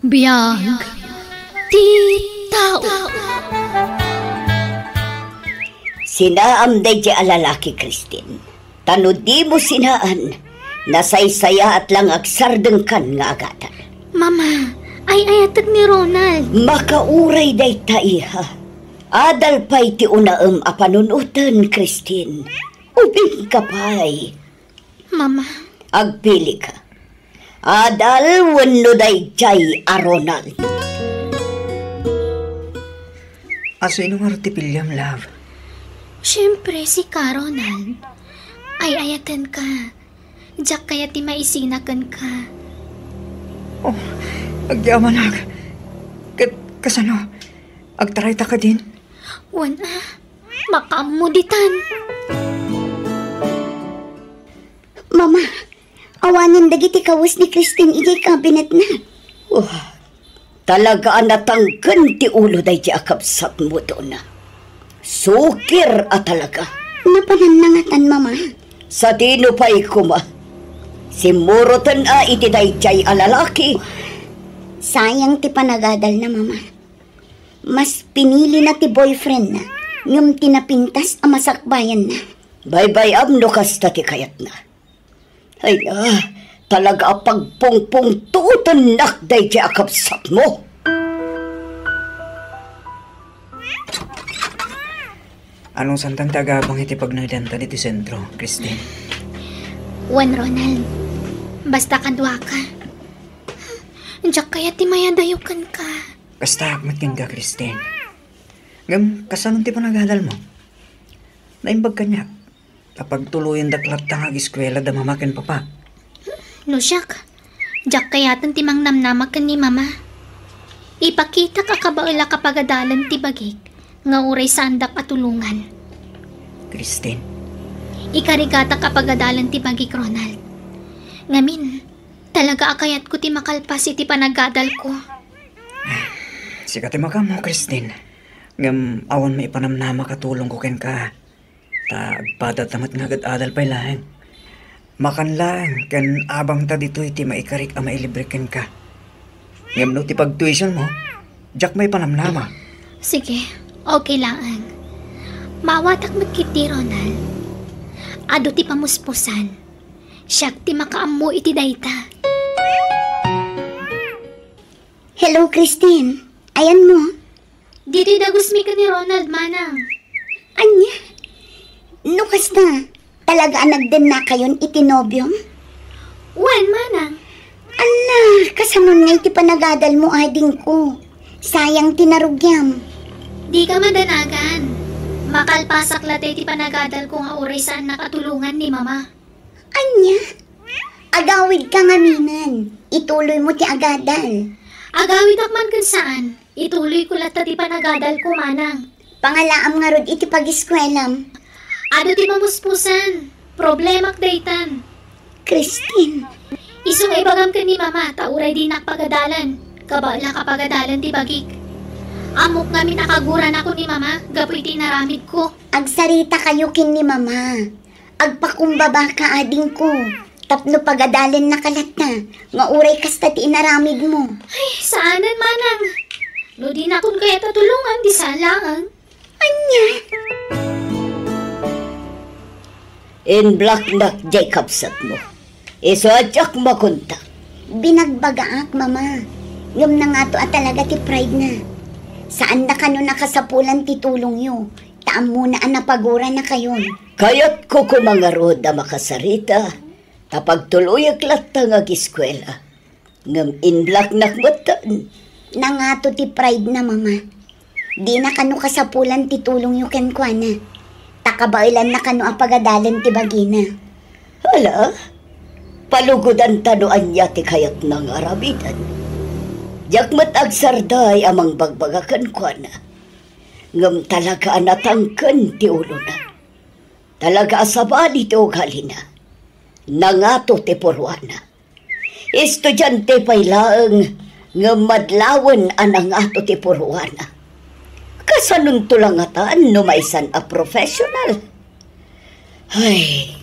Biyag ti tao. Sinaam day di alalaki, Christine. Tano di mo sinaan, nasaysaya at lang agsardeng kan nga agatan. Mama, ay ayatag ni Ronald. Makauray day taiha. Adal pa'y ti unaam apanunutan, Christine. Ubing ka pa'y. Mama. Agpili ka. Adal wenno day jay a Ronald. Sino nga ti William, love? Siyempre, si ka, Ronald. Ay ayatan ka. Diyak kaya ti maisinakan ka. Oh, agyaman ag. Kasano? Agtaray ta ka din? Wana, makamuditan. Mama, awanan dagiti kawas ni Christine ijay kabinet na. Talaga natanggan ti ulo day di akapsat mo doon na. Sukir at talaga. Napananangatan, Mama. Sa dino pa'y kuma. Simurotan iti day jay alalaki. Sayang ti panagadal na, Mama. Mas pinili na ti boyfriend na ngam tinapintas a masakbayan na. Bye-bye amno kasta ti kayat na. Ay na, talaga pagpungpung tuutan nakday di akapsat mo. Anong santang tagabang iti pagnadanta diti sentro, Christine? Wan, Ronald. Basta kadwa ka. Diyak kaya ti mayadayukan ka. Kasta akmat ka, Christine. Ngam, kasanong ti panagadal mo? Naimbag ka niya. Kapag tuluyan daklat tang ag-eskwela da mamakin papa. No, siyak. Diyak kayatan ti mang namnamag ka ni Mama. Ipakita ka kabaula kapagadalan ti bagik nga uray sa andak at tulungan. Christine. Ikarigata kapagadalan ti bagik, Ronald. Ngamin, talaga akayat ko ti makalpas iti panagadal ko. Sika ti makamo, Christine. Ngam awan may ipanamnama katulong ko ken ka. Ta agpadat tamat nga agad adal pa'y laheng. Makan lang, kan abang ta dito iti maikarik a mailibriken ka. Ngam no ti pag-tuition mo, jak may panamnama. Sige, okay lang. Mawatak magkiti, Ronald. Ado ti pamuspusan. Siyak ti makaammo iti dayta. Hello, Christine. Ayan mo. Dito'y dagusmi ka ni Ronald, manang. Anya? Nukas na. Talaga nagden na kayon itinobyom? Wan, manang. Ala, kasanon nga iti panagadal mo ading ko. Sayang tinarugyam. Di ka madanagan. Makalpasak late ti panagadal ko nga uray saan nakatulungan ni Mama. Anya? Agawid ka nga minan. Ituloy mo ti agadal. Agawid akman kun saan. Ituloy ko lata ti panagadal ko, manang. Pangalaam nga rod iti pag-eskwelam. Ado ti pamuspusan. Problemak daytan. Christine. Isong ibagam ka ni Mama, tauray di nakpagadalan. Kabala kapagadalan ti bagik. Amok nga minakaguran ako ni Mama, gapoy ti naramid ko. Agsarita kayo kin ni Mama. Agpakumbaba ka ading ko. Tapno pagadalan na kalat na. Nga uray kasta ti inaramid mo. Ay, saanan, manang? No di na kun kaya tatulungan, di salangan. Anya? In black na Jacobsat mo. Iso adyak makunta. Binagbagaak, Mama. Ngam na nga to at talaga ti pride na. Saan na kano nakasapulan ti tulong yo? Taam muna ang napagura na kayon. Kayat ko kumangarod na makasarita. Tapag tuloy aglatang ag-eskwela. Ngam in black nakmatan. Nangato ti pride na, Mama. Di na kano kasapulan ti tulong yo kenkwana. Takabailan na kano ang pagadalan ti bagina. Hala, palugod ang tanuan niya ti kayat ng arabitan. Yakmat agsarday amang bagbagakan kwa na. Ngam talaga natangkan ti ulo na. Talaga asabali ti ugali na. Nangato ti purwana. Estudyante pa'y laang ngam madlawan anang ato ti purwana. Kasanun tulangatan no maisan a professional. Ay,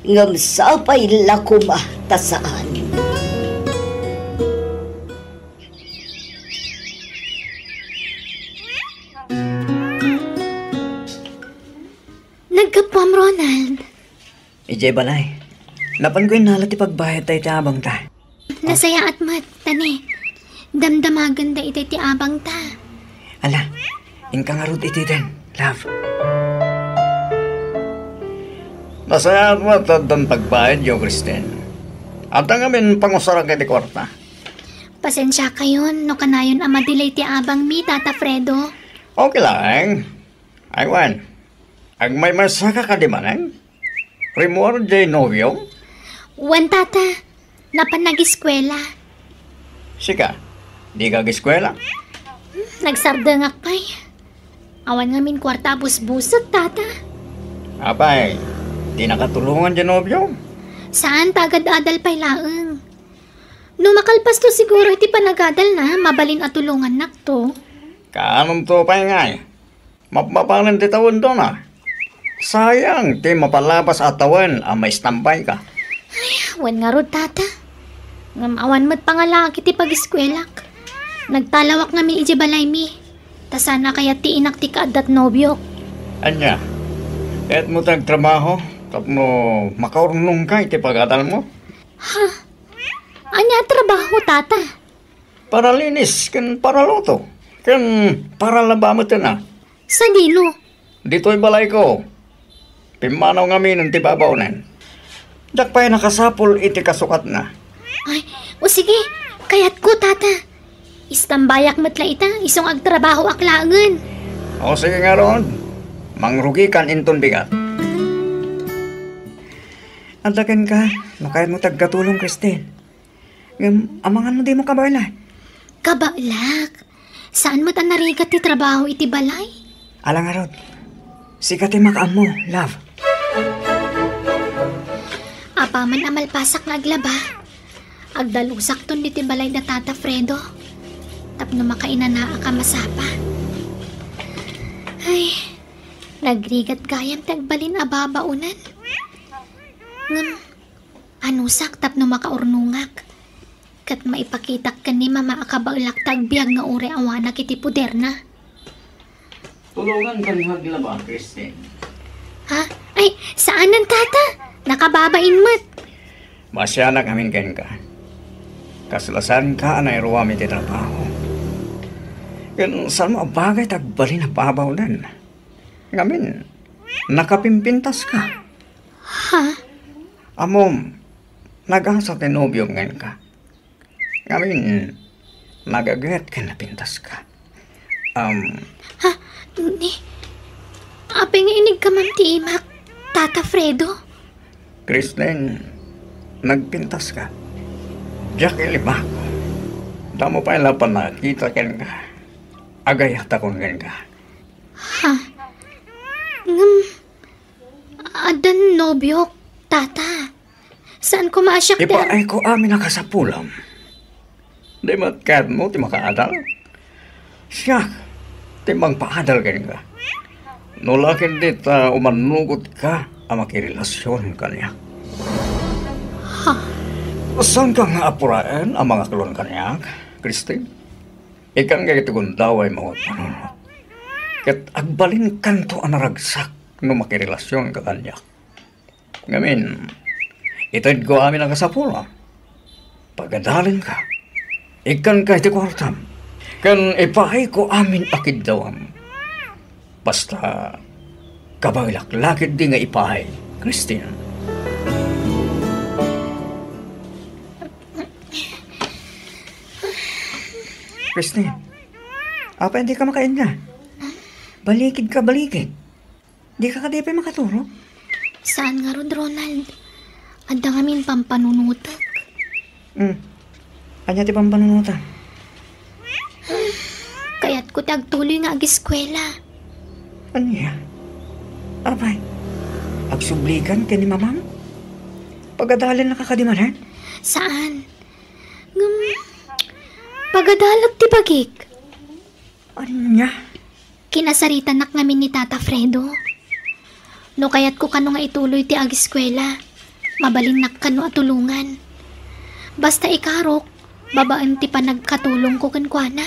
ngam sapay lakuma tasaan. Nagkapam, Ronald. Ijay balay. Napan ko yung nalat ipagbayad tayo ti abang ta. Nasaya at mat, tani. Damdamagan da iti ti abang ta. Ala, ingka nga rod iti din, love. Nasaya mo at dan pagbayad yung Kristen. At ang amin pangusarang kay di kwarta. Pasensya kayon, no kanayon ama dilay ti abang mi, Tata Fredo. Okay lang. Aywan. Ang may masaka ka di manang? Primor de novio? Wan, Tata. Napan nag-eskwela. Sika, di ka giskwela? Nagsardangak pa'y. Awan nga min kwarta busbusot, Tata. Apay, di nakatulungan di novio? Saan tagad-adal pa'y laeng? No makalpas to siguro iti panagadal na, mabalin at tulungan nak to. Kaanong to pa'y ngay? Mapapalan di tawon doon ah. Sayang, di mapalabas at tawon ang may stampay ka. Wan nga rod, Tata. Ngam awan mo't pangalaki ti pag-eskwelak. Nagtalawak nga mi iji balay mi. Ta sana kaya ti inak ti kaadat nobyo. Anya, kahit mo tagtrabaho, tapno makaurnong ka iti pag-atal mo? Anya trabaho, Tata? Para linis, kan para loto. Kan para laba mo na. Sa dino. Dito'y balay ko. Pimanaw nga minang tibabaunan. Dak pa'y nakasapol iti kasukat na. Ay, o sige, kayat ko, Tata. Istambayak matla ita, isong agtrabaho aklangan. O sige nga ron, mangrugi kan inton bigat. Antakin ka, nakaya mo tagkatulong, Kristen. Amangan mo di mo kabala. Kabalak. Saan mo ta narigat ti trabaho iti balay? Alang nga rod, sikat makaam mo, love. Apaman amalpasak nga aglaba. Agdalusak ton diti balay na Tata Fredo. Tapno makainanaa ka masapa. Ay, nagrigat gayam tagbalin ababaunan. Ngam, anusak tapno makaurnungak. Kat maipakitak ka ni mama akabaulak tagbiag nga ure awanak iti puder na. Tulungan ka ni maglaba, Kristen. Ha? Ay, saan ang Tata? Nakababain mat. Masya na kamin ken ka. Kaslasan ka anay ruwami ti trabaho. Yan saan mo bagay tagbali na babaw dan. Ngamin, nakapimpintas ka. Ha? Amom, nag-asa tinobyo ngayon ka. Ngamin, nagagat ka na pintas ka. Ha? Ni? Apeng inig ka man ti imak, Tata Fredo. Kristen, nagpintas ka. Diyak ilima ko. Damo pa ilapan na kita ken ka. Agayat akong ken ka. Ha? Ngam, adan nobyo, Tata. Saan ko maasyak Ipa ay ko amin nakasapulam. Di matkat mo, ti makaadal. Siya, ti mang paadal ken ka. Nulakin dit umanugot ka ang makirelasyon kanya. Ha? Saan ka nga apuraan ang mga kalon kanya, Christine? Ikang nga itigon daway mga panunod. Kat agbalin kanto ang naragsak no makirelasyon ka kanya. Ngamin, ito'y ko amin ang kasapula. Pagadalin ka, ikan ka iti kwartam. Kan ipahay ko amin akid dawam. Basta, kabaglak lakid di nga ipahay, Christine. Kristen, apa hindi ka makain na? Balikid ka, balikid. Di ka kadipay makaturo. Saan nga ron, Ronald? Anda ngamin pampanunutak. Anya ti pampanunutan. Kaya't ko tagtuloy nga ag-eskwela. Ano yan? Apay, agsublikan ka ni mamam? Pagkadalin na kakadimanan? Saan? Pagadalag ti bagik. Ano niya? Kinasaritan nak ngamin ni Tata Fredo. No kayat ko kano nga ituloy ti ag-eskwela. Mabalin nak kano atulungan. Basta ikarok, babaan ti panagkatulong ko kankwana.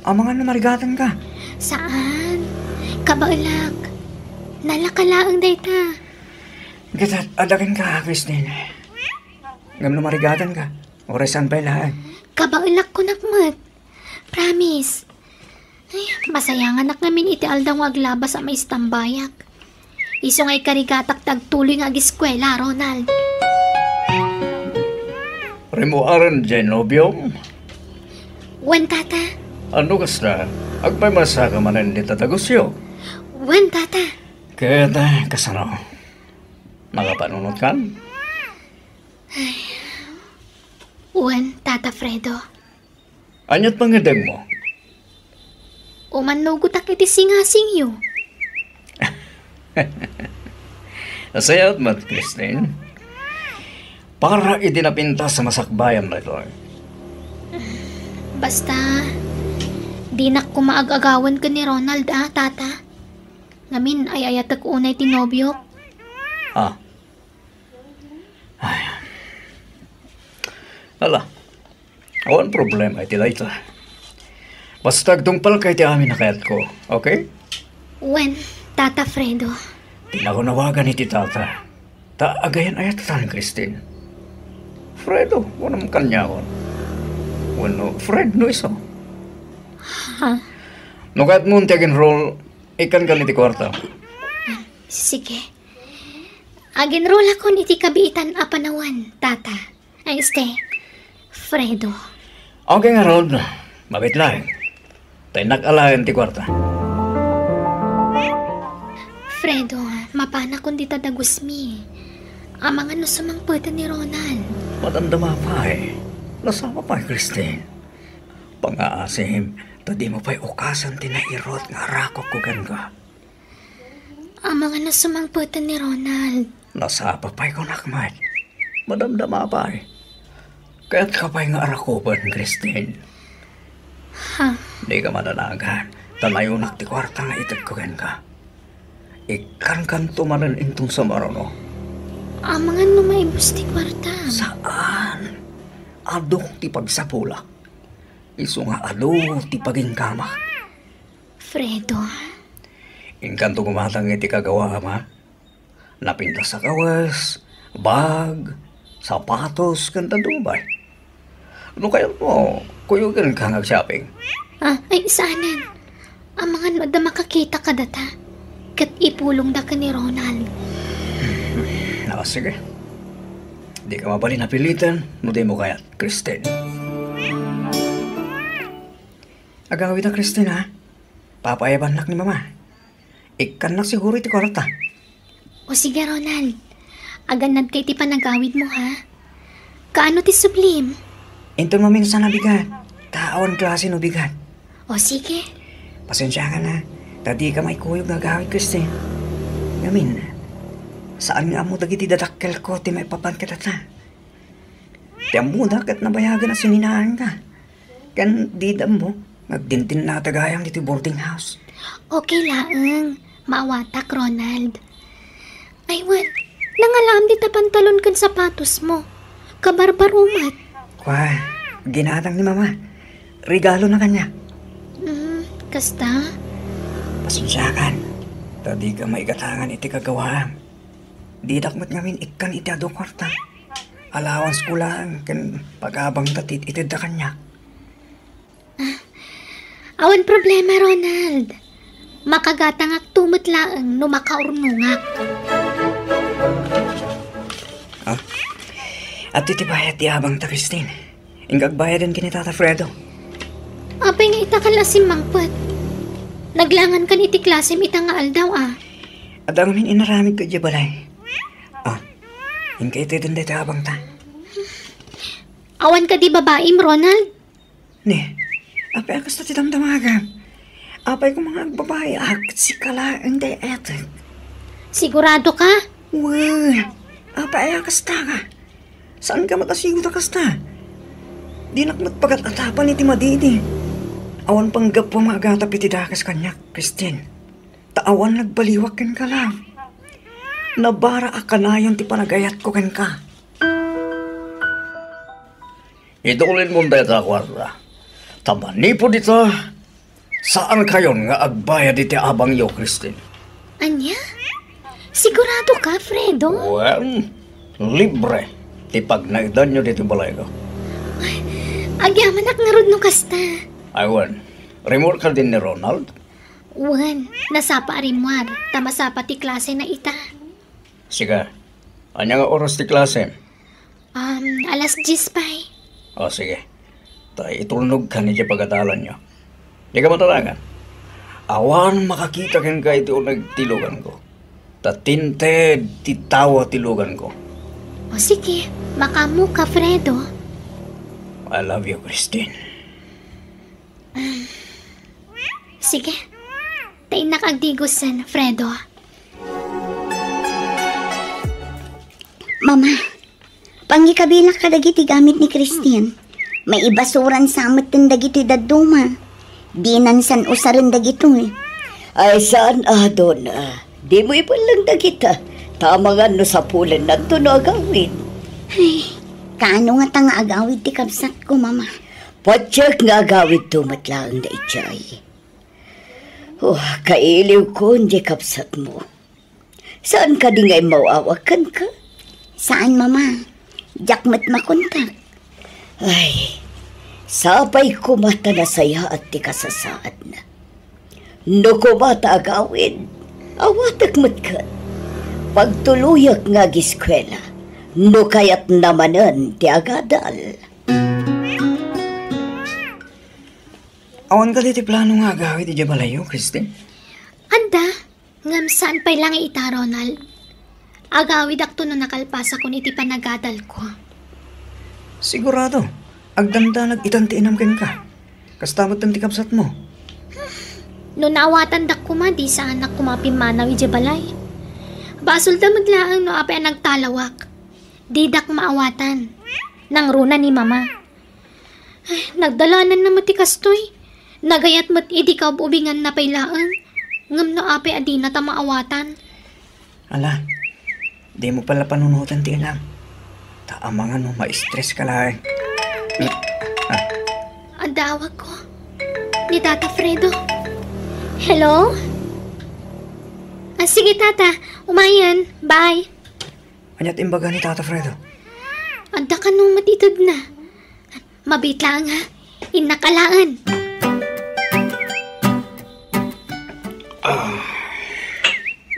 Amangan na marigatan ka. Saan? Kabailag. Nalakalaang dayta. Kat adakin ka, Christine. Ngam lumarigadan ka. Oresan pa ilaan. Kabailak ko nakmat. Promise. Ay, masayangan nak namin iti aldaw aglaba sa may istambayak. Iso nga'y karigatak tagtuloy nga ag-eskwela, Ronald. Rimuaran dyan, nobyong. Wen, tata. Ano kasta? Agpay masaka manan di tatagusyo. Wen, tata. Kaya kasano? Nakapanunod kan? Wen, tata Fredo. Anyat pangideg mo? Umanugot ak iti singasing yo. Nasayat mat, Christine. Para idinapinta sa masakbayan na ito. Basta, di na ko maag-agawan ka ni Ronald, tata. Ngamin ay ayatag unay tinobyo. Ah. Ay. Ala. Awan problema iti dayta. Basta agtungpal kay ti amin na kayat ko, okay? Wen, tata Fredo. Tinakunawagan iti tata. Agayan ayat tan, Christine. Fredo, wanam kanyawon. Wano, Fred, no iso. Ha? Nukat mo tiagin roll, ikan ka niti kwarta. Sige. Aginroll ako iti kabiitan apanawan, tata. Ay, Fredo. Okay nga, Rod. Mabit lang. Tayo nakalayan ti kwarta. Fredo, mapana kung di tadagusmi. Amang ano sumangpatan ni Ronald. Matandama pa eh. Nasama pa, Christine. Pang-aasim, tadi mo pa'y ukasan tinairot nga rakok ko gan ka. Amang ano sumangpatan ni Ronald. Nasapa pa'y ko nakmat. Madamdama pa eh. Kaya't ka pa'y nga arakoban, Christine. Ha? Di ka mananagan. Tanayunak ti kwarta nga itag ko gan ka. Ikan kan tumanan intong sa marono. Amang ano maibus ti kwarta. Saan? Ado ti pagsapula. Iso nga ado ti pagingkama. Fredo. Inkanto gumatang iti kagawa ma. Napinta sa kawas, bag, sapatos, kanta dumay. Ano kaya mo? Kuyugan ka nag-shopping. Ay saanan. Amang ano da makakita ka data. Kat ipulong da ka ni Ronald. Sige. Di ka mabali napilitan, no di mo kayat, Christine. Agawid na, Christine, ha? Papayaban nak ni mama. Ikan nak siguro iti kwarta. O sige, Ronald. Aganad kay ti panagawid mo, ha? Kaano ti sublim? Inton mo minsan na bigat. Taon klase no bigat. O sige. Pasensya ka na. Tadi ka may kuyog nga gawid, Christine. Gamin, saan nga mo dagiti dadakkel ko ti may papan kita ta? Ti amuda kat nabayagan na sininahan ka. Kan didam mo, magdintin na tagayang diti boarding house. Okay laang. Maawatak, Ronald. Ay, wan. Nangalam di ta pantalon kan sapatos mo. Kabarbarumat. Kwa, ginatang ni mama. Regalo na kanya. Kasta? Pasensyakan. Tadi ka maigatangan iti kagawaan. Di dakmat ngamin ikan iti ado kwarta. Allowance ko lang kan pag-abang tatit itid da kanya. Awan problema, Ronald. Makagatangak tumot laang no makaurnungak. At iti bayad ti abang ta, Christine. Ingag bayadan kini Tata Fredo. Apay nga itakal asim mangpet. Naglangan kan iti klasim itang nga aldaw, At ang min inaramid ko di balay. Ingka iti dun dito abang ta. Awan ka di babaim, Ronald? Ne, apay akas na titamdamagan. Apay ko mga babae, si kala ang day etek. Sigurado ka? Well, apay akas ta ka. Saan ka matasigot akas ta? Di nakmat pagat-atapan iti madidi. Awan panggap po magatap iti dakas kanya, Christine. Taawan nagbaliwak ken ka lang. Nabara akanayon ti panagayat ko ken ka. Itulin mo dahil sa kwarta. Tamani po dito. Saan kayon nga agbayad iti abang iyo, Christine? Anya? Sigurado ka, Fredo? Well, libre. Tipag na idan nyo dito balay ko. Agyaman ak narod no kasta. Aywan, remor ka din ni Ronald? Wan, nasapa arimwar. Tamasapa ti klase na ita. Sige, anya nga oras ti klase? Alas 10 pa'y. O sige, tayo itulnog ka niya pagkatalan nyo. Di ka matalangan. Awan makakita kan ka ito nagtilugan ko. Tatinted titawa tilugan ko. O sige, makamu ka, Fredo. I love you, Christine. Sige, tayo nakagdigusan, Fredo. Mama, pangikabilak ka dagiti gamit ni Christine. May ibasuran sa amat ng dagiti daduma. Dinansan usaran dagito eh. Ay saan adon di mo ipalang dagita. Tama nga no sa pulan na ito no agawin. Ay, kaano nga tanga agawid ti kabsat ko, Mama? Patsak nga agawid tumatlang na itchay. Kailiw ko hindi kapsat mo. Saan ka di ngay mawawakan ka? Saan, Mama? Jakmat makontak. Ay, sabay kumata na saya at ti kasasaad na. No kumata agawin, awatak matkat. Pagtuluyak nga giskwela, no kayat namanan ti agadal. Awan ka diti plano nga agawid di balayo, Christine? Anda, ngam saan pa'y lang ita, Ronald? Agawid akto no nakalpasa ko niti panagadal ko. Sigurado, agdanda nag-itantiinam ken ka. Kastamot ng tikapsat mo. No nawatan dak kuma di sa anak kumapimanaw iti balay. Basol da maglaang no apay ang nagtalawak. Di dak maawatan. Nang runa ni Mama. Ay, nagdalanan na mati kastoy. Nagayat mat idi ka ubingan na paylaan. Ngam no apay adi na ta maawatan. Ala, di mo pala panunutan ti lang. Taamangan mo, ma-stress ka lang. Ang dawag ko. Ni Tata Fredo. Hello? Sige, Tata. Umayan. Bye. Anyat imbaga ni Tata Fredo. Anda ka nung matitod na. Mabit lang ha. Inakalaan.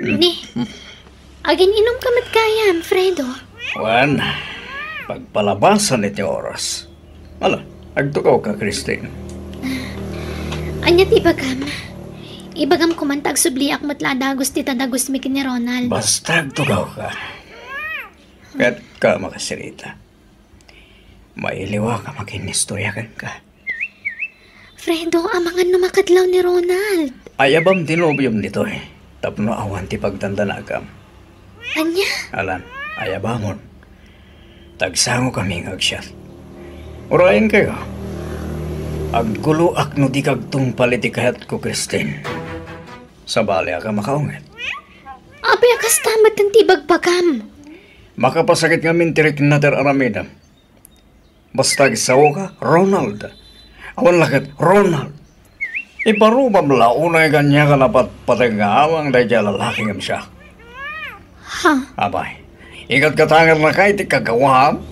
Ni, agin inom ka matkayan, Fredo. Wan, pagpalabasan iti oras. Ala, agtukaw ka, Christine. Anyat ibagam kumantag subliak matladagos ti tadagos mi ni Ronald. Basta agtukaw ka. Kat ka makasirita. Mailiwa ka makinistoryakan ka. Fredo, amangan no makadlaw ni Ronald. Ayabam tinobiyom nito eh. Tapno awan ti pagtandanagam. Anya? Alan, ayabamon. Tagsango kaming agsyat. Urayan kayo. Agguloak no di kagtung politikahat ko, Christine. Sa bali ka makaunget. Abay akas tamat ng tibagpagam. Makapasakit nga mintirik nater aramidam. Basta gisawo ka, Ronald. Awan lakit, Ronald. Iparubam launay kanya ka napat patagawang dahil dyan lalaki ngam siya. Ha? Abay, ikat katangan na kahit ikagawam.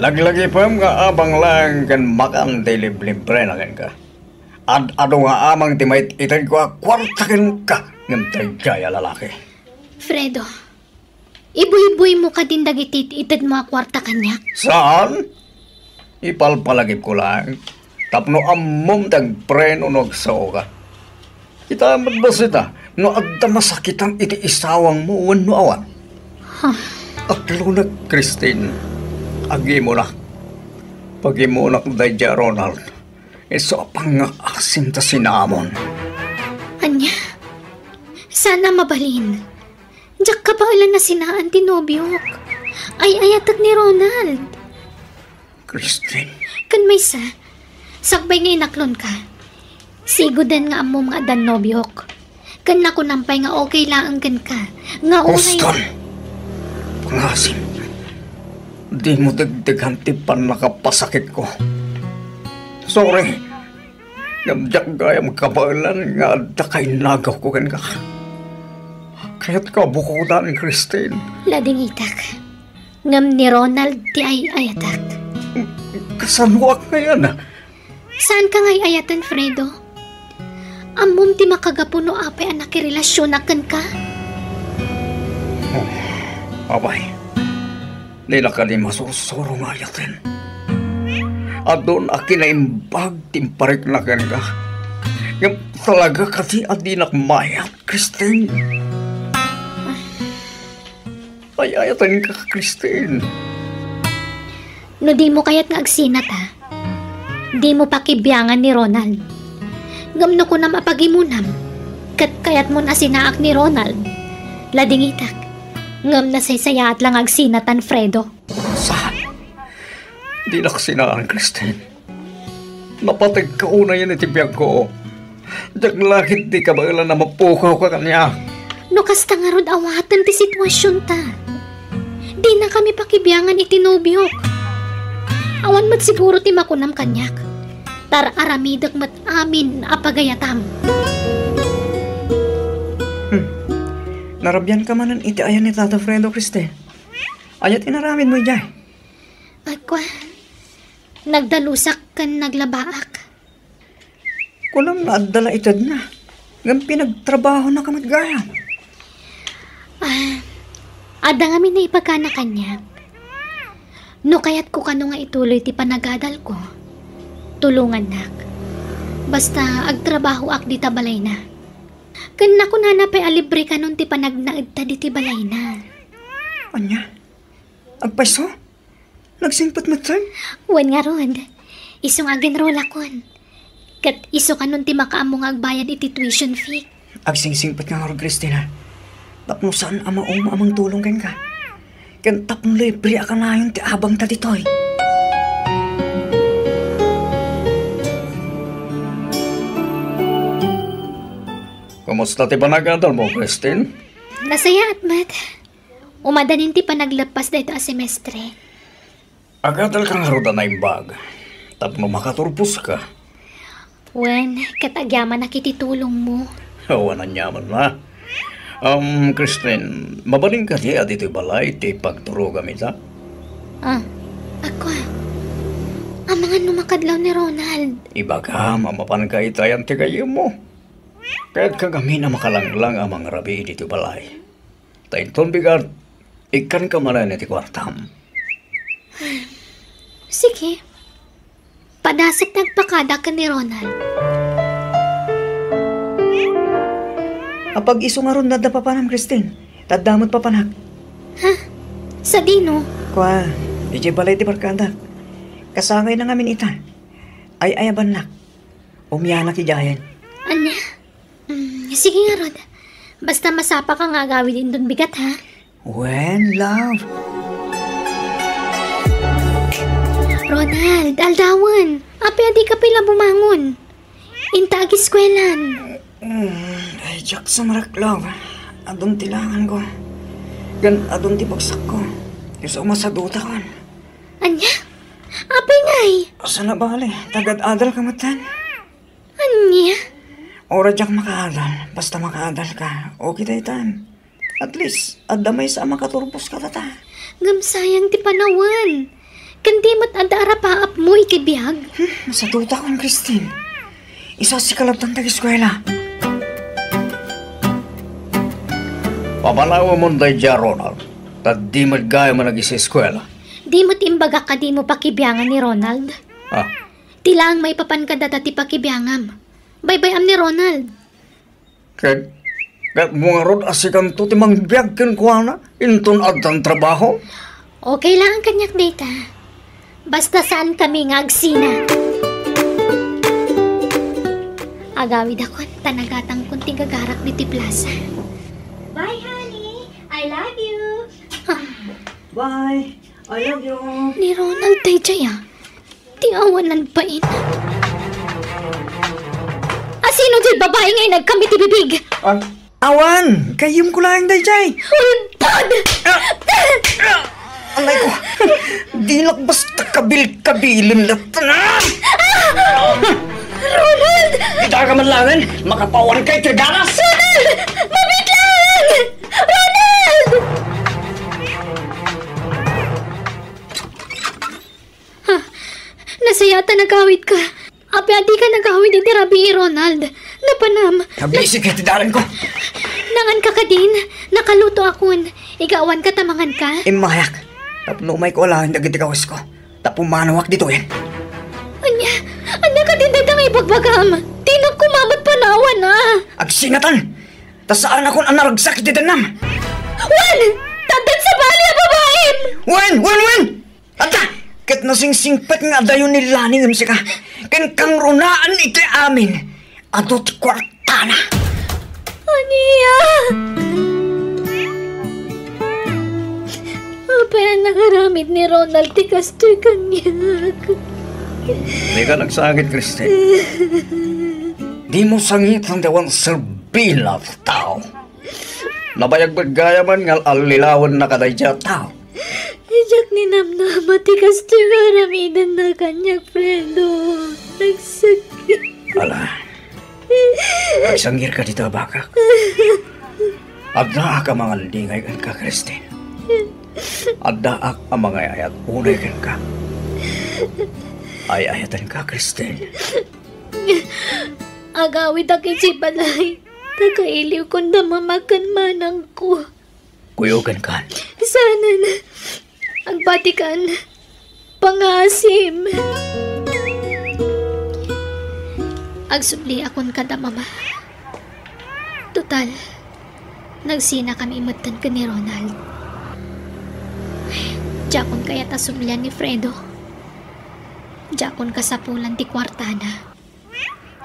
Laglagi pa nga abang lang kan makan di libre na kan ka. Ado nga amang timait itan ko kwartakin ka ng tagaya lalaki. Fredo, ibuy-buy mo ka din dagitit itad mo kwarta kanyak. Saan? Ipalpalagip ko lang. Tapno amom tagpreno nagsaw ka. Kita matbasita, no adda masakitang iti isawang mo no awan. Huh. At lunag, Christine, agi mo na. Pagi mo na kudadya, Ronald. Iso pang nga asin ta sinamon. Anya, sana mabalin. Diyak ka pa ulan na sinaan tinobyok. Ay ayatag ni Ronald. Christine. Kan may sakbay nga inaklon ka. Sigudan nga amo mga adan nobyok. Kan na ko nampay nga okay lang kan ka. Nga Hostan! Pangasim. Di mo dagdagan tipan nakapasakit ko. Sorry. Gamjak gayam kabalan nga adda kay nagaw ko kan ka. Kaya't kabukudan, Christine. Lading itak. Ngam ni Ronald ti ay ayatak. Kasanuak na yan. Saan ka ngay ayatan, Fredo? Amom ti makagapuno apay anak relasyon akan ka? Abay, nila ka ni masursuro nga ayatin. At doon akinaimbag timparik na ka. Yung talaga kasi adi nakmayat, Christine. Ay, ayatan ka, Christine. No di mo kaya't nga agsinat ha? Di mo pakibiyangan ni Ronald. Ngamno ko na mapagimunam. Kat kayat mo na sinaak ni Ronald. Lading itak. Ngam na saysayaat lang agsinatan, Fredo. Saan? Di na kasinaan, Christine. Napatid ka una yan itibiyag ko. Daglakit di ka ba ilan na mapukaw ka kanya? No kasta nga rod awatan ti sitwasyon ta. Di na kami pakibiyangan itinubyok. Awan mat siguro ti makunam kanyak. Tar aramidak mat amin apagayatam. Narabyan ka manan iti ayan ni Tata Fredo, Christine. Ayat inaramin mo dyan. Agwa, nagdalusak kan naglabaak. Kulang na adala itad na. Ngam pinagtrabaho na kamatgayam. Ada nga min na ipagkana kanya. No kayat ko kano nga ituloy ti panagadal ko. Tulungan nak. Basta agtrabaho ak di tabalay na. Kan na ko nanapay alibre ka nun ti panagnaid ta di ti balay na. Anya? Agpaiso? Nagsingpat mo tayo? Wan nga ron. Isong agenrola kon. Kat iso ka nun ti makaamong agbayad iti tuition fee. Agsingsingpat nga nga, Christina. Tapno saan amaong amang tulong kan ka? Kan tapno libre ka na yun ti abang ta ditoy. Kumusta ti panagadal mo, Christine? Nasaya at mat. Umadanin ti panaglapas da ito a semestre. Agadal kang haruda na imbag. Tapno makaturpos ka. Wen, katagyaman na kititulong mo. Awanan yaman na. Christine, mabaling ka di adito balay ti pagturo gamita? Ako. Ang mga numakadlaw ni Ronald. Ibaga, mamapan ka itayan ti kayo mo. Kaya't kagami na makalanglang ang mga rabi dito balay. Tainton bigat, ikan ka malan ti kwartam. Sige. Padasik nagpakada ka ni Ronald. Apag iso nga ron nada pa panam, Christine. Tadamot pa panak. Sa dino? Kwa, ije balay ti barkada. Kasangay na ngamin ita. Ay ayaban nak. Umyanak ijayan. Anya? Sige nga, Rod. Basta masapa ka nga gawin din dun bigat, ha? When, love? Ronald, aldawan. Api adi ka pila bumangon. Inta agi skwelan. Ay, Jack sa marak, love. Adun tilangan ko. Gan adun ti bagsak ko. Yung masaduta kan. Anya? Api ngay? Asa na bali? Tagad-adal ka matan. Anya? Ora Jack makaadal. Basta makaadal ka. Okay tayo tan. At least, adamay sa makaturpos ka tata. Gamsayang ti panawan. Kandi mat ada arapaap mo ikibiyag. Masaduta kan, Christine. Isa si kalabtang tag-eskwela. Papalawa mo day dya, Ronald. Tad di magaya mo nag-isa eskwela. Di mo't imbaga ka di mo pakibiyangan ni Ronald. Tilang may papan ka data ti pakibiyangam. Bye-bye am ni Ronald. Kaya mga rod asikan to timang biyag kinukuha na. Inton adang trabaho. Okay lang ang kanyak data. Basta saan kami ngagsina. Agawid ako tanagatang kunting gagarak diti plaza. Bye, honey. I love you. Bye. I love you. Ni Ronald tay jaya. Ti awanan pa in. Sino di babae ngayon nagkamit ibibig? Awan! Kayim ko lang day, Jay! Untod! Alay ko! Di lang basta kabil-kabilin na tanan! Ronald! Kita ka man langan, makapawan kay Triganas! Ronald! Mabit lang! Nasayata nagawid ka. Api adi ka nagawid iti Rabi Ronald. Napanam. Kabisi ka tidalan ko. Nangan ka ka din. Nakaluto akon. Igawan ka tamangan ka. Imayak. Tapno may ko alahin dagiti kawas ko. Tapo manawak dito yan. Anya ka din dito may bagbagam. Tinag kumamot panawan na. Agsinatan. Tasaan akong anaragsak iti danam. Wan! Tadan sa bali ang babaen! Wen! Ata! Kat nasingsingpat nga dayon ni Lani ng sika. Ken kang runaan iti amin. Adot kwartana. Aniya! Apa yan nakaramid ni Ronald ti kastoy kanyag? Di ka nagsangit, Kristen. Di mo sangit ang dawang serbila tao. Nabayag-bagaya man ngal alilawan na kadayja tao. Ijak ni namnama ti kastoy karamidan na kanyag, Fredo. Nagsakit. Ala, nagsangir ka dito, bakak. Adda ka mga lingay kan ka, Kristen. Adda ang mga ayat unay kan ka. Ay-ayatan ka, Kristen. Agawid akin si balay. Nakailiw ko na mamakan manang ko. Kuyugan ka. Sana na. Ang patikan. Pangasim. Agsubli akon kada mama. Total. Nagsina kami imutan ka ni Ronald. Jakon kaya tasumlian ni Fredo. Jakon kasapulan ti kwartana.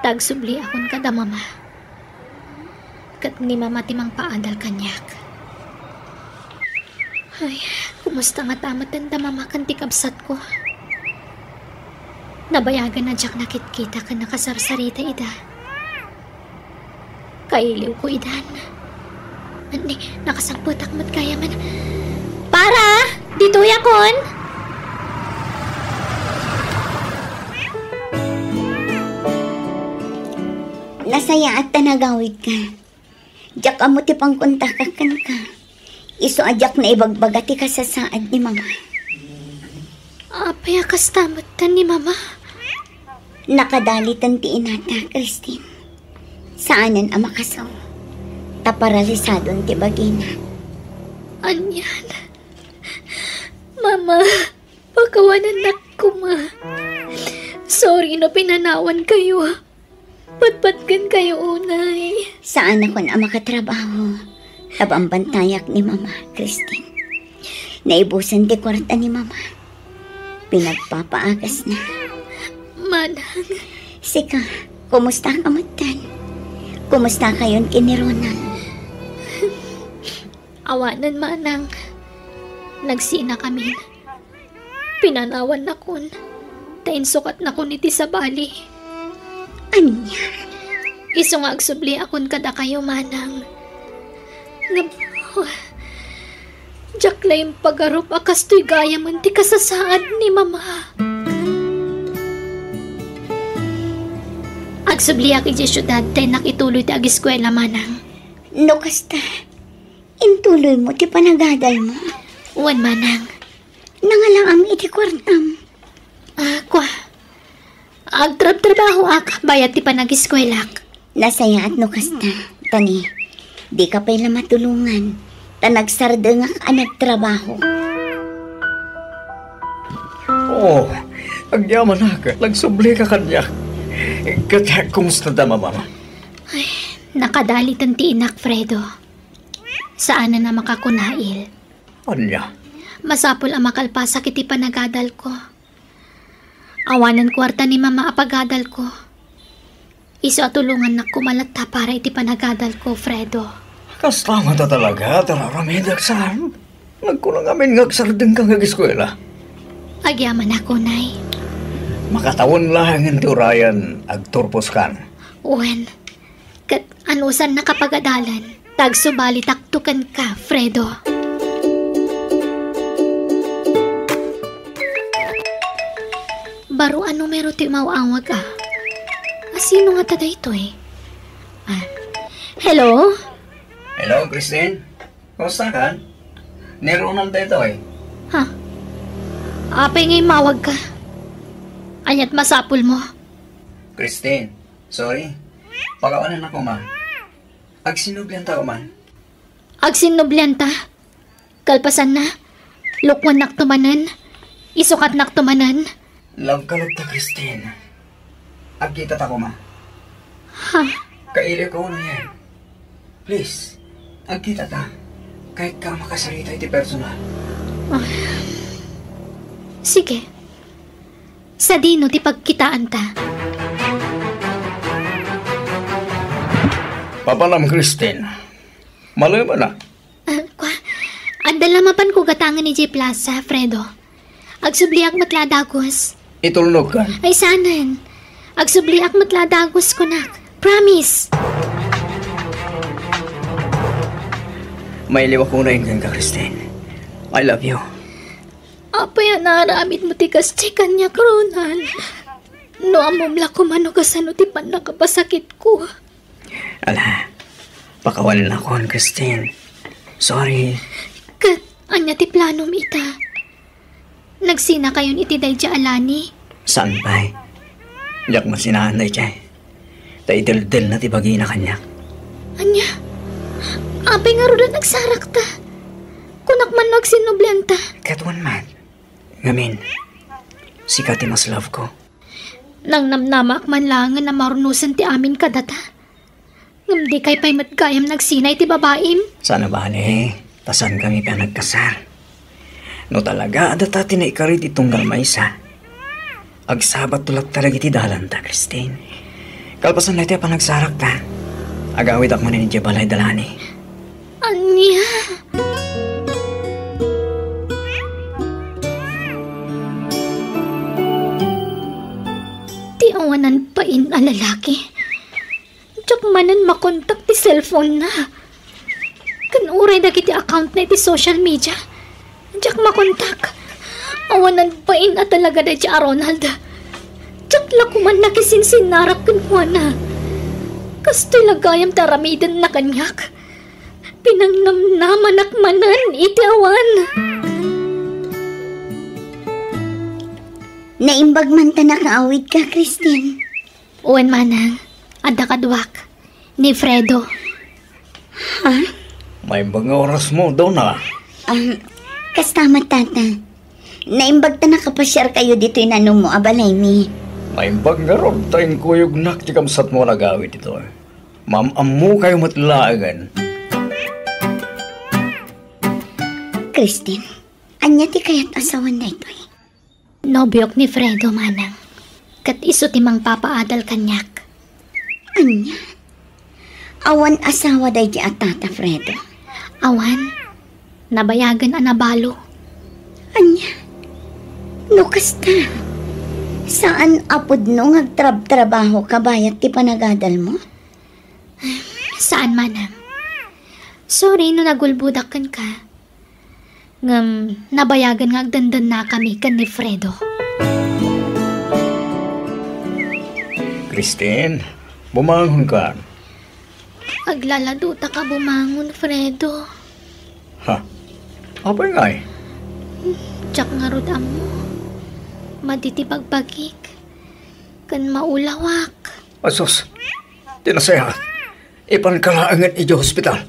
Tagsubli akon kada mama. Kat ni mama timang paadal kanyak. Ay, kumusta nga tamatan da mama kan ti kabsat ko. Nabayagan na jak nakit-kita ka nakasarsarita ida. Kailiw ko idan. Ani, nakasangputak mo't kaya man. Para! Dito yakon! Nasaya at tanagawid ka. Diyak amo ti pangkontakakan ka. Iso ajak na ibagbagati ka sa saad ni mama. Apay akas tamatan ni mama. Nakadalitan ti inata, Christine. Saanan ang makasaw. Taparalisadon ti bagina. Anyan. Mama, pagkawanan na ko ma. Sorry na pinanawan kayo. Patpatkan kayo unay. Saan ako na makatrabaho? Tabang bantayak ni mama, Christine. Naibusan ti kwarta ni mama. Pinagpapaagas na. Manang. Sika, kumusta ka matan? Kumusta kayon kini Ronald? Awanan manang. Nagsina kami. Pinanawan na kun. Tain sukat na kun iti sa bali. Anya? Iso nga agsubli akon kada kayo manang. Jakla yung pagarup akas to'y gaya man ti kasasaad ni mama. Agsubli ak iti syudad tayo nakituloy ti agiskwela manang. No kasta, intuloy mo ti panagadal mo. Uwan manang. Nangalaang iti kwartam. Kwa. Agtrab-trabaho ak, bayat ti panagiskwelak. Nasaya at no kasta, tani, di ka pala matulungan. Tanagsardeng ak anag trabaho. Oh, agyaman na ka. Nagsubli ka kanya. Kaya kumusta da, mama? Ay, nakadalitan ti inak, Fredo. Saan na makakunail? Anya? Masapol ang makalpasak iti panagadal ko. Awanan kwarta ni mama apagadal ko. Iso atulungan na kumalata para iti panagadal ko, Fredo. Kastama ta talaga, tararamedag saan. Nagkulang amin ngagsardeng kang agiskwela. Agyaman ako, Nay. Makatawon lang ang turayan agturpos kan. Uwen, kat anusan nakapagadalan, tagsubali taktukan ka, Fredo. Baro ano meron ti mawawag ah. Sino nga tada ito eh? Hello? Hello, Christine. Kumusta ka? Ni Ronald ito eh. Ha? Apay ngay mawag ka. Anyat masapul mo. Christine, sorry. Pagawanan ako, ma. Agsinublihan tao man. Agsinublianta. Kalpasan na. Lukwan nak tumanan. Isukat nak tumanan. Love ka ta, Christine. Agkita ta ko, ma. Ha? Kaili ko na yan. Please, agkita ta. Kahit ka makasarita iti personal. Sige. Sa dino ti pagkitaan ta. Papanam, Christine. Malay mo na. Adala mapan ko gatangan ni J Plaza, Fredo. Agsubliak matladagos. Itulnog ka. Ay sanan. Agsubliak matladagos ko nak. Promise. May liwa ko na yung ka, Christine. I love you. Apa yan naramit mo ti kasi kanya, Ronald? No amumla ko mano kasano ti pan nakapasakit ko. Ala, pakawalan ako, Christine. Sorry. Kat, anya ti planom ita. Nagsina kayon iti day dya alani. Saan ba'y? Diyak masinahan na iti. Taidil-dil na ti bagi na kanya. Anya? Apay nga ro nagsarak ta. Kunak man nagsinublenta. Katwan man. Ngamin, sikat ti mas love ko. Nang namnamak man langan na marunusan ti amin kadata. Ngamdi kay pa'y matgayam nagsinay ti babaim. Sana bale, tasan kami pa nagkasar. No talaga, adata tinaikarit itong galmaysa. Agsabat tulak talaga iti dalan ta, Christine. Kalpasan na iti pa nagsarak ta. Agawid ako man ni Jabalay dalani. Anya? Ti awanan pa in a lalaki. Diyak manan makontak ti cellphone na. Kanuray na kiti account na iti social media. Diyak makontak. Awanan pa in a talaga na diya Ronald. Diyak lakuman na kisinsinarap kunwa na. Kasto'y lagayam taramidan na kanyak. Pinangnamnaman akmanan iti awan. Naimbag man ta nakaawid ka, Christine. Uwan manang, adda kadwak, ni Fredo. Ha? May mga oras mo daw na. Kastama tata. Naimbag ta nakapasyar kayo dito inano mo, abalay mi. May mga ron tayong kuyog naktikamsat mo nagawid ito. Ma'am-amu kayo matlaagan. Christine, anya ti kayat asawan na ito eh. Nobyok ni Fredo manang. Kat iso timang papaadal kanyak. Anya? Awan asawa day di atata, Fredo. Awan, nabayagan anabalo. Anya? Nukas ta. Saan apod no ngagtrab-trabaho kabayat ti panagadal mo? Saan manang? Sorry no nagulbudakan ka. Ngam, nabayagan nga agdandan na kami kan ni Fredo. Christine, bumangon ka. Aglaladuta ka bumangon, Fredo. Ha? Apay nga eh. Tsak nga rod mo. Maditipagpagik. Kan maulawak. Asos, tinasaya. Ipankalaangan iyo hospital.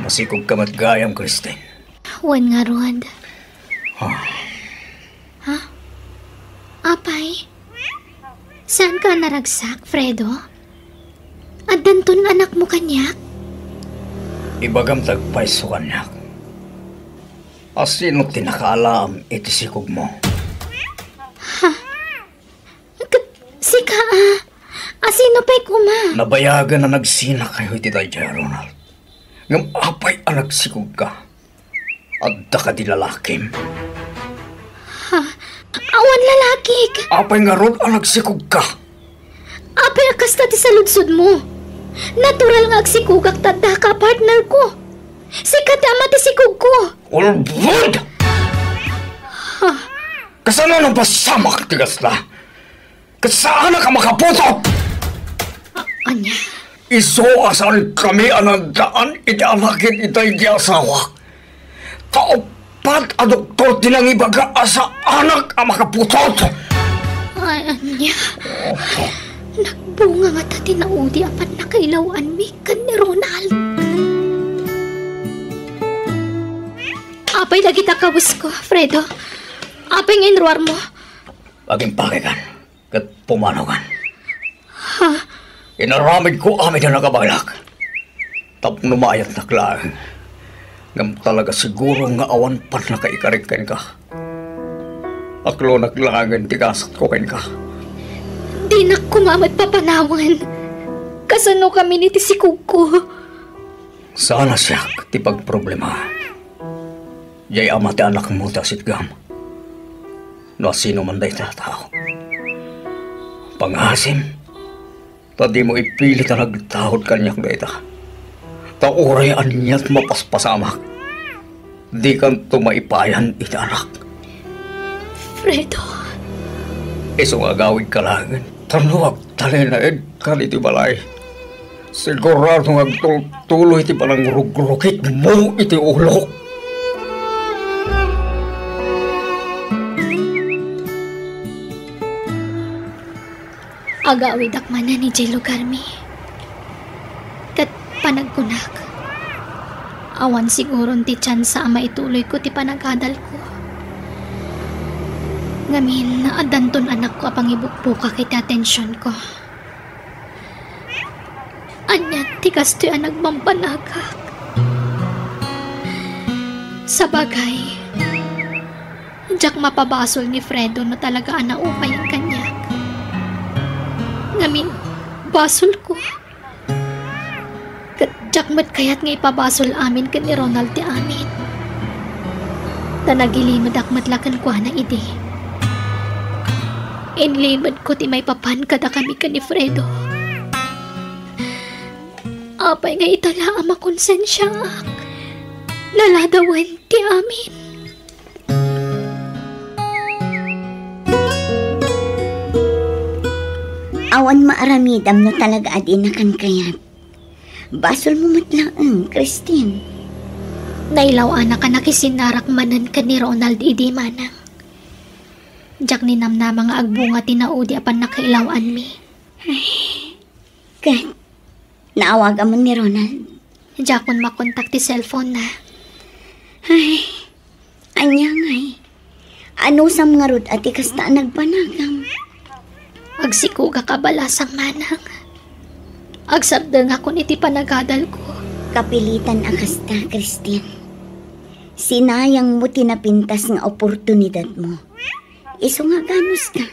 Masikog ka matgayam, Christine. Wan nga rod. Ha? Ha? Apay? Saan ka naragsak, Fredo? At danton anak mo kanyak? Ibagam tagpay sa kanyak. Asino tinakaalam iti sikog mo? Sika asino pa'y kuma? Nabayagan na nagsina kayo iti Daya, Ronald. Ngam apay anak sikog ka. Adda ka di lalakim. Awan lalaki. Apay nga ron anak sikog ka. Apay akasta ti saludsod mo. Natural nga agsikugak tadda ka partner ko. Sikat ama ti sikog ko. Ulbud! Kasano nang pasama ka tigas na? Kasaan ka makaputot? Anya? Iso asan kami anandaan iti anakin itay di asawa. dapat a doktor tinangibaga asa anak ang makaputot. Anya, nagbunga nga ta tinaudi apan nakailawan mi kan ni Ronald. Apay lagi ta kabus ko, Fredo. Apay nga inruar mo. Aging pakikan, kat pumanawan. Ha? Inaramid ko amin na nakabalak. Tap numayat na klaan. Ngam talaga siguro nga awan pa na kaikarikin ka. Aklo naglangan tigasat ko ken ka. Di na kumamad papanawan. Kasano kami ni tisikog ko. Sana siya ti pagproblema. Jay ama ti anak mo ta sitgam. No sino man day tao. Pangasim. Tadi mo ipilit na nagtahod kanyak day ta. Tauray anya't mapaspasamak. Di kan tumaipayan iti anak. Fredo. Isong agawid ka lang. Tanuwag talinaid ka iti balay. Sigurado nga tuloy iti palang rugrukit mo iti ulo. Agawid akmana ni Jay Lugarmi. Kat panagkunak. Awan siguro ti tsansa ama ituloy ko ti panagadal ko. Ngamin, adanton anak ko apang ibukbuka kita atensyon ko. Anya, tikas to'y anak mampanagak. Sa bagay, diyak mapabasol ni Fredo na talaga anaupay ang kanya. Ngamin, basol ko. Diyak mat kaya't nga ipabasol amin kan ni Ronald ti amin. Tanagilimad akmat lakan ko na ide. Inlimad ko ti may papan kada kami ka ni Fredo. Apay nga itala ama konsensya ak. Naladawan ti amin. Awan maaramidam no talaga adinakan kayat. Basol mo matlaang, Christine. Nailaw anak ka nakisinarak manan ka ni Ronald idi manang. Diyak ni namna mga agbunga tinaudi apan nakailawan mi. Kat, naawagan mo ni Ronald. Diyak kon makontak ti cellphone na. Ay, anya ngay. Ano sam nga rod ati kasta nagpanagam. Agsikuga kabalasang manang. Agsabda nga kun iti panagadal ko. Kapilitan akasta, Christine. Sinayang mo tinapintas nga oportunidad mo. Iso nga ganos ka.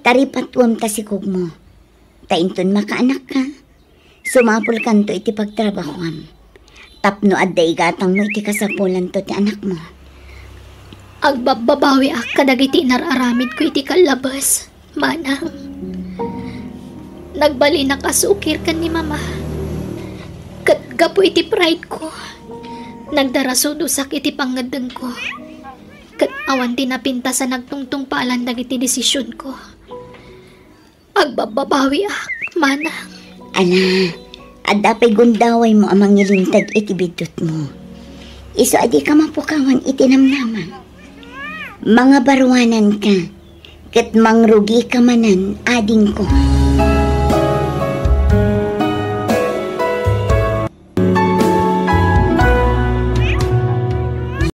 Taripatwam tasikog mo. Tainton makaanak ka. Sumapol kanto iti pagtrabahoan. Tapno adday gatang mo iti kasapulan to ti anak mo. Agbababawi ak kadagiti nararamid ko iti kalabas. Manang. Nagbali na kasukir ka ni mama. Katgapo iti pride ko. Nagdarasudusak iti pangadeng ko. Kat awan tinapinta sa nagtungtung paalan dagiti desisyon ko. Agbababawi ak, manang. Ala, adapay gundaway mo amang ilintag iti bidot mo. Iso adi ka mapukawan iti namnaman. Mga barwanan ka, kat mangrugi ka manan ading ko.